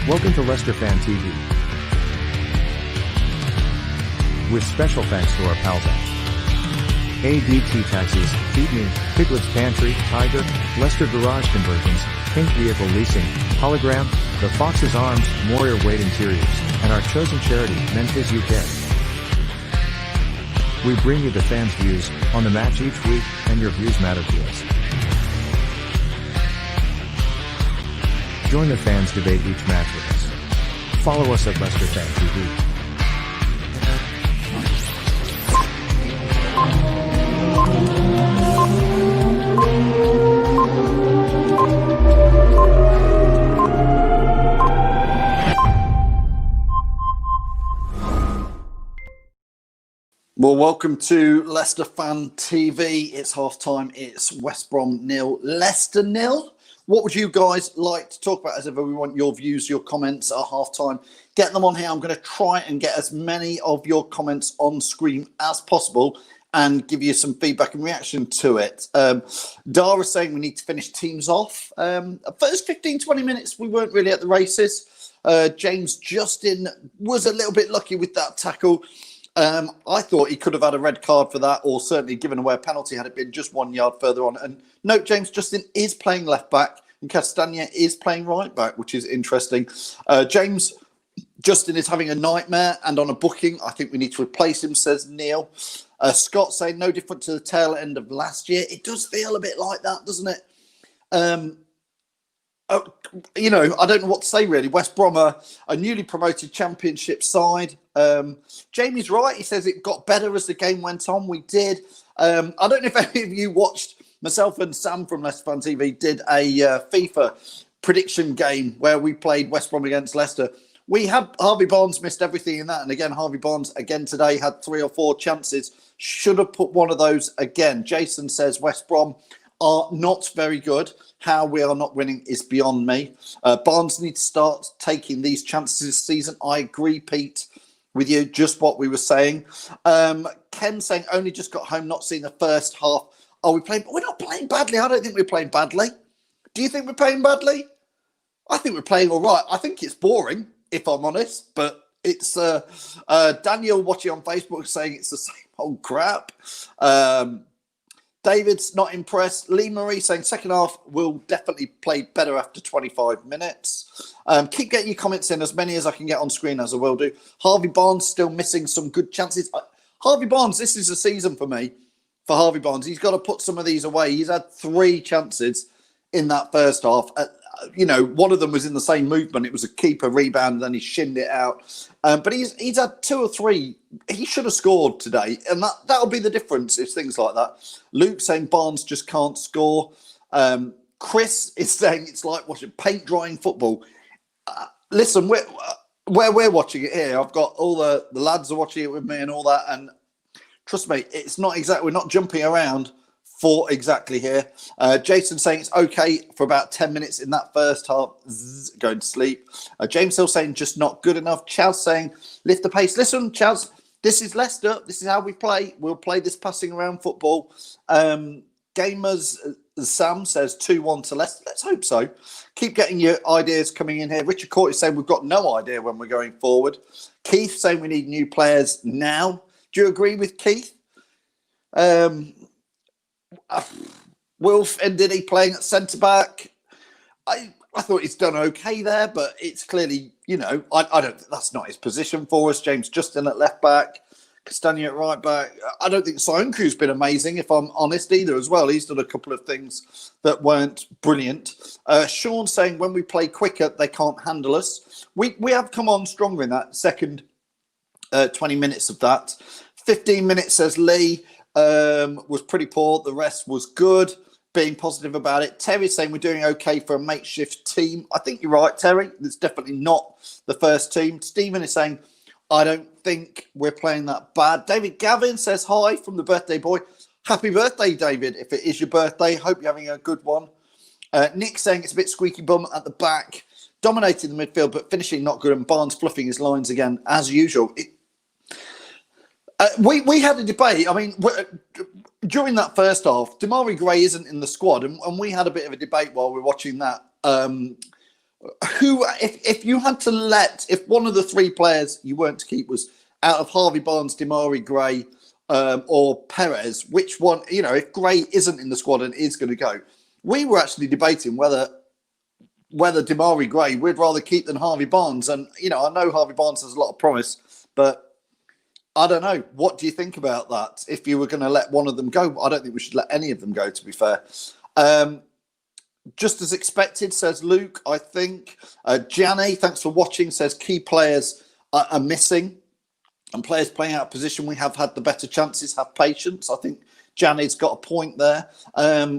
Welcome to Leicester Fan TV. With special thanks to our pals at ADT Taxis, Feed Me, Piglet's Pantry, Tiger, Leicester Garage Conversions, Pink Vehicle Leasing, Hologram, The Fox's Arms, Moyer Wade Interiors, and our chosen charity, Memphis UK. We bring you the fans' views on the match each week, and your views matter to us. Join the fans debate each match with us. Follow us at Leicester Fan TV. Well, welcome to Leicester Fan TV. It's half-time. It's West Brom 0, Leicester 0. What would you guys like to talk about? As ever, we want your views, your comments at half-time. Get them on here. I'm going to try and get as many of your comments on screen as possible and give you some feedback and reaction to it. Dara saying we need to finish teams off. First 15, 20 minutes, we weren't really at the races. James Justin was a little bit lucky with that tackle. I thought he could have had a red card for that, or certainly given away a penalty had it been just 1 yard further on. And note, James Justin is playing left back and Castagne is playing right back, which is interesting. James Justin is having a nightmare and on a booking. I think we need to replace him, says Neil. Scott saying no different to the tail end of last year. It does feel a bit like that, doesn't it? You know, I don't know what to say, really. West Brom are a newly promoted championship side. Jamie's right. He says it got better as the game went on. We did. I don't know if any of you watched. Myself and Sam from Leicester Fan TV did a FIFA prediction game where we played West Brom against Leicester. We had Harvey Barnes missed everything in that. And again, Harvey Barnes again today had 3 or 4 chances. Should have put one of those again. Jason says West Brom are not very good. How we are not winning is beyond me. Barnes needs to start taking these chances this season. I agree, Pete, with you. Just what we were saying. Ken saying only just got home, not seeing the first half. Are we playing? We're not playing badly. I don't think we're playing badly. Do you think we're playing badly? I think we're playing all right. I think it's boring, if I'm honest. But it's Daniel watching on Facebook saying it's the same old crap. David's not impressed. Lee Marie saying second half will definitely play better after 25 minutes. Keep getting your comments in, as many as I can get on screen, as I will do. Harvey Barnes still missing some good chances. Harvey Barnes, this is a season for me, for Harvey Barnes. He's got to put some of these away. He's had 3 chances in that first half. You know, one of them was in the same movement. It was a keeper rebound, and then he shinned it out. But he's had 2 or 3. He should have scored today, and that'll be the difference. It's things like that. Luke saying Barnes just can't score. Chris is saying it's like watching paint drying football. Listen, where we're watching it here, I've got all the lads are watching it with me and all that, and trust me, it's not exactly. We're not jumping around for exactly here. Jason saying it's okay for about 10 minutes in that first half. Going to sleep. James Hill saying just not good enough. Chaz saying lift the pace. Listen, Chaz, this is Leicester. This is how we play. We'll play this passing around football. Gamers, Sam says 2-1 to Leicester. Let's hope so. Keep getting your ideas coming in here. Richard Court is saying we've got no idea when we're going forward. Keith saying we need new players now. Do you agree with Keith? Wilf and Diddy playing at centre-back. I thought he's done okay there, but it's clearly, you know, I don't think that's not his position for us. James Justin at left-back, Castagne at right-back. I don't think Soyuncu's been amazing, if I'm honest, either as well. He's done a couple of things that weren't brilliant. Sean saying when we play quicker, they can't handle us. We have come on stronger in that second 20 minutes of that. 15 minutes, says Lee, was pretty poor. The rest was good. Being positive about it. Terry's saying we're doing okay for a makeshift team. I think you're right, Terry. It's definitely not the first team. Stephen is saying, I don't think we're playing that bad. David Gavin says hi from the birthday boy. Happy birthday, David. If it is your birthday, hope you're having a good one. Nick saying it's a bit squeaky bum at the back. Dominating the midfield, but finishing not good. And Barnes fluffing his lines again, as usual. We had a debate. I mean, during that first half, Damari Gray isn't in the squad, and we had a bit of a debate while we were watching that. Who, if you had to if one of the three players you weren't to keep was out of Harvey Barnes, Damari Gray, or Perez, which one, if Gray isn't in the squad and is going to go, we were actually debating whether Damari Gray we'd rather keep than Harvey Barnes. And, I know Harvey Barnes has a lot of promise, but I don't know. What do you think about that? If you were going to let one of them go, I don't think we should let any of them go, to be fair. Just as expected, says Luke, I think. Janny, thanks for watching, says key players are missing and players playing out of position. We have had the better chances, have patience. I think Janny's got a point there.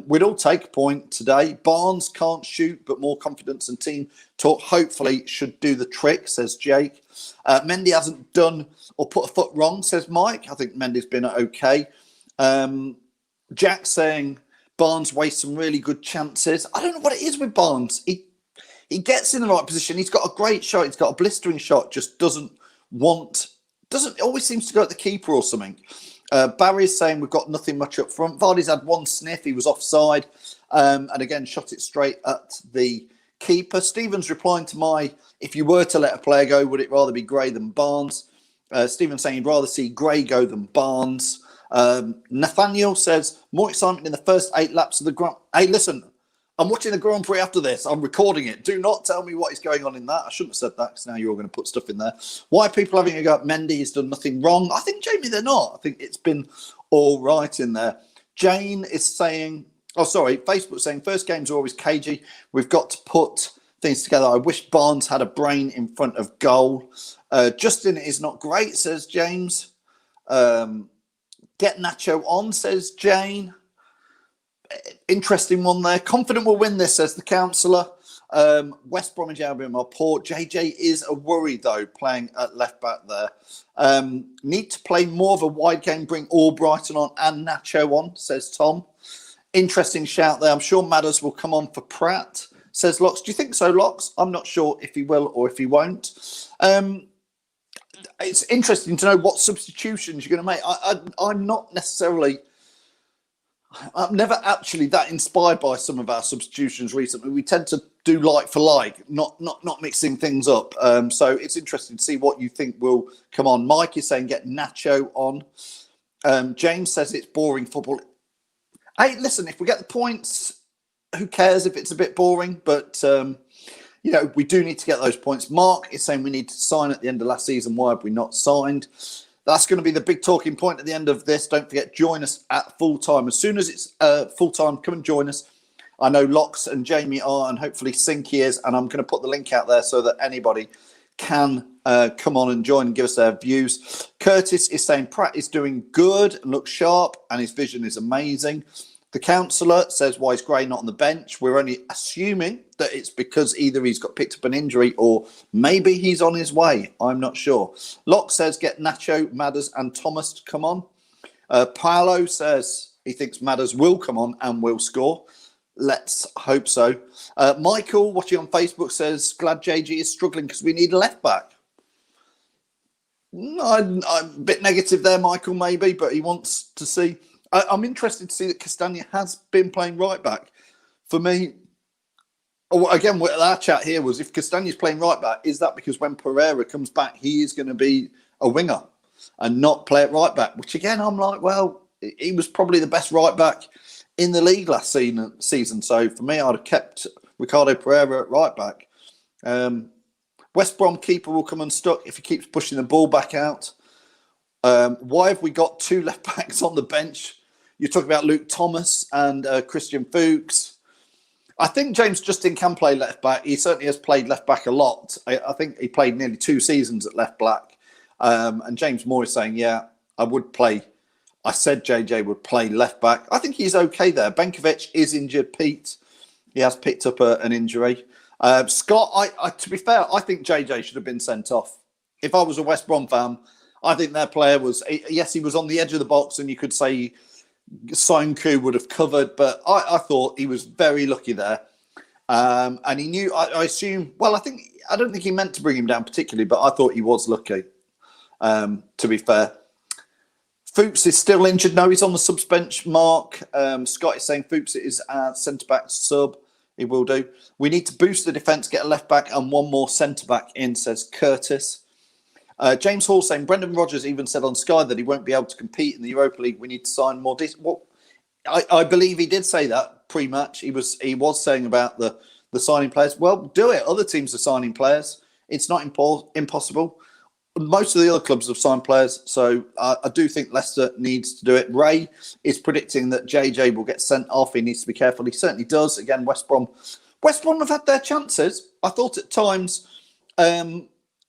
We'd all take a point today. Barnes can't shoot, but more confidence and team talk hopefully should do the trick, says Jake. Mendy hasn't done or put a foot wrong, says Mike. I think Mendy's been okay. Jack saying Barnes wastes some really good chances. I don't know what it is with Barnes. He gets in the right position. He's got a great shot. He's got a blistering shot. Just doesn't always seems to go at the keeper or something. Barry's saying we've got nothing much up front. Vardy's had one sniff. He was offside. And again, shot it straight at the keeper. Stephen's replying to if you were to let a player go, would it rather be Gray than Barnes? Stephen's saying he'd rather see Gray go than Barnes. Nathaniel says more excitement in the first 8 laps of the Grand. Hey, listen, I'm watching the Grand Prix after this. I'm recording it. Do not tell me what is going on in that. I shouldn't have said that because now you're all going to put stuff in there. Why are people having a go at Mendy? He's done nothing wrong. I think, Jamie, they're not. I think it's been all right in there. Jane is saying, Facebook saying first games are always cagey. We've got to put things together. I wish Barnes had a brain in front of goal. Justin is not great, says James. Get Nacho on, says Jane. Interesting one there. Confident we'll win this, says the councillor. West Bromwich Albion are poor. JJ is a worry, though, playing at left back there. Need to play more of a wide game, bring Albrighton on and Nacho on, says Tom. Interesting shout there. I'm sure Madders will come on for Pratt, says Locks. Do you think so, Locks? I'm not sure if he will or if he won't. It's interesting to know what substitutions you're going to make. I'm not necessarily... I'm never actually that inspired by some of our substitutions recently. We tend to do like for like, not mixing things up. So it's interesting to see what you think will come on. Mike is saying get Nacho on. James says it's boring football. Hey, listen, if we get the points, who cares if it's a bit boring? But, we do need to get those points. Mark is saying we need to sign at the end of last season. Why have we not signed? That's going to be the big talking point at the end of this. Don't forget, join us at full time. As soon as it's full time, come and join us. I know Locks and Jamie are, and hopefully Sinky is. And I'm going to put the link out there so that anybody can come on and join and give us their views. Curtis is saying Pratt is doing good and looks sharp, and his vision is amazing. The councillor says, why is Gray not on the bench? We're only assuming that it's because either he's got picked up an injury or maybe he's on his way. I'm not sure. Locke says, get Nacho, Madders and Thomas to come on. Paolo says he thinks Madders will come on and will score. Let's hope so. Michael, watching on Facebook, says, glad JG is struggling because we need a left back. I'm a bit negative there, Michael, maybe, but he wants to see... I'm interested to see that Castagne has been playing right back. For me, again, what our chat here was, if Castagne's playing right back, is that because when Pereira comes back, he is going to be a winger and not play at right back? Which, again, I'm like, well, he was probably the best right back in the league last season. So, for me, I'd have kept Ricardo Pereira at right back. West Brom keeper will come unstuck if he keeps pushing the ball back out. Why have we got 2 left backs on the bench? You talk about Luke Thomas and Christian Fuchs. I think James Justin can play left back. He certainly has played left back a lot. I think he played nearly 2 seasons at left back. And James Moore is saying, yeah, I would play. I said JJ would play left back. I think he's okay there. Benkovic is injured, Pete. He has picked up an injury. Scott, to be fair, I think JJ should have been sent off. If I was a West Brom fan, I think their player was, yes, he was on the edge of the box and you could say Sonku would have covered, but I thought he was very lucky there. And he knew, I assume, well, I don't think he meant to bring him down particularly, but I thought he was lucky, to be fair. Fuchs is still injured. No, he's on the subs bench, Mark. Scott is saying Fuchs is centre-back sub. He will do. We need to boost the defence, get a left back and one more centre back in, says Curtis. James Hall saying Brendan Rodgers even said on Sky that he won't be able to compete in the Europa League. We need to sign more. Well, I believe he did say that pre-match. He was saying about the signing players. Well, do it. Other teams are signing players. It's not impossible. Most of the other clubs have signed players, so I do think Leicester needs to do it. Ray is predicting that JJ will get sent off. He needs to be careful. He certainly does. Again, West Brom have had their chances. I thought at times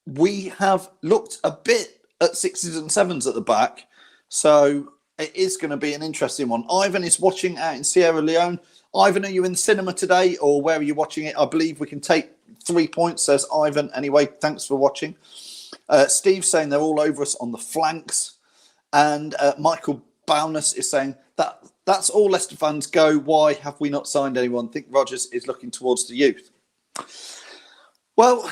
we have looked a bit at sixes and sevens at the back, so it is going to be an interesting one. Ivan is watching out in Sierra Leone. Ivan, are you in the cinema today, or where are you watching it? I believe we can take 3 points, says Ivan. Anyway, thanks for watching. Steve saying they're all over us on the flanks. And Michael Bowness is saying that's all Leicester fans go. Why have we not signed anyone? I think Rodgers is looking towards the youth. Well,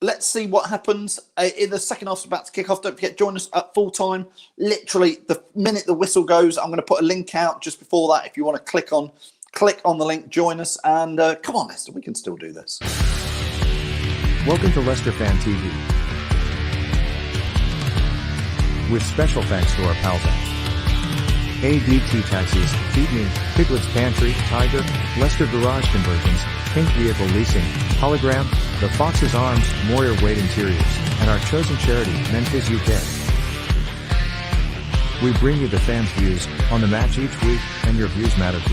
let's see what happens. In the second half's about to kick off. Don't forget, join us at full time. Literally, the minute the whistle goes, I'm going to put a link out just before that. If you want to click on the link, join us. And come on, Leicester, we can still do this. Welcome to Leicester Fan TV. With special thanks to our pals at ADT Taxis, Feed Me, Piglet's Pantry, Tiger, Leicester Garage Conversions, Pink Vehicle Leasing, Hologram, The Fox's Arms, Moyer Wade Interiors, and our chosen charity, Memphis UK. We bring you the fans' views on the match each week, and your views matter too.